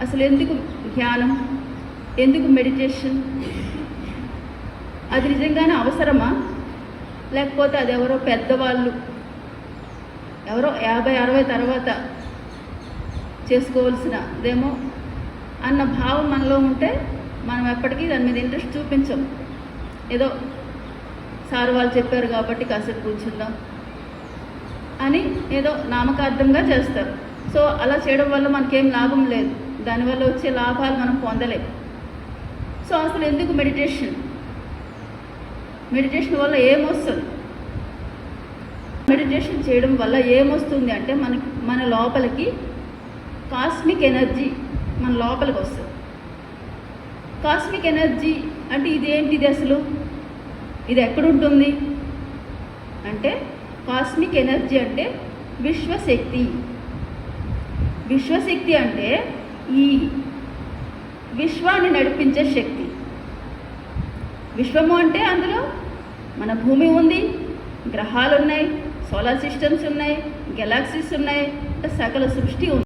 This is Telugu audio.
అసలు ఎందుకు ధ్యానం, ఎందుకు మెడిటేషన్? అది నిజంగానే అవసరమా, లేకపోతే అది ఎవరో పెద్దవాళ్ళు ఎవరో 50-60 తర్వాత చేసుకోవాల్సినదేమో అన్న భావం మనలో ఉంటే మనం ఎప్పటికీ దాని మీద ఇంట్రెస్ట్ చూపించం. ఏదో సార్ వాళ్ళు చెప్పారు కాబట్టి కాసేపు కూర్చుందాం అని ఏదో నామకార్థంగా చేస్తారు. సో అలా చేయడం వల్ల మనకేం లాభం లేదు, దానివల్ల వచ్చే లాభాలు మనం పొందలేము. సో అసలు ఎందుకు మెడిటేషన్? మెడిటేషన్ వల్ల ఏమొస్తుంది? మెడిటేషన్ చేయడం వల్ల ఏమొస్తుంది అంటే మన లోపలికి కాస్మిక్ ఎనర్జీ మన లోపలికి వస్తుంది. కాస్మిక్ ఎనర్జీ అంటే ఇదేంటిది అసలు? ఇది ఎక్కడుంటుంది అంటే కాస్మిక్ ఎనర్జీ అంటే విశ్వశక్తి. విశ్వశక్తి అంటే ఈ విశ్వాన్ని నడిపించే శక్తి. విశ్వము అంటే అందులో మన భూమి ఉంది, గ్రహాలు ఉన్నాయి, సోలార్ సిస్టమ్స్ ఉన్నాయి, గెలాక్సీస్ ఉన్నాయి, సకల సృష్టి ఉంది.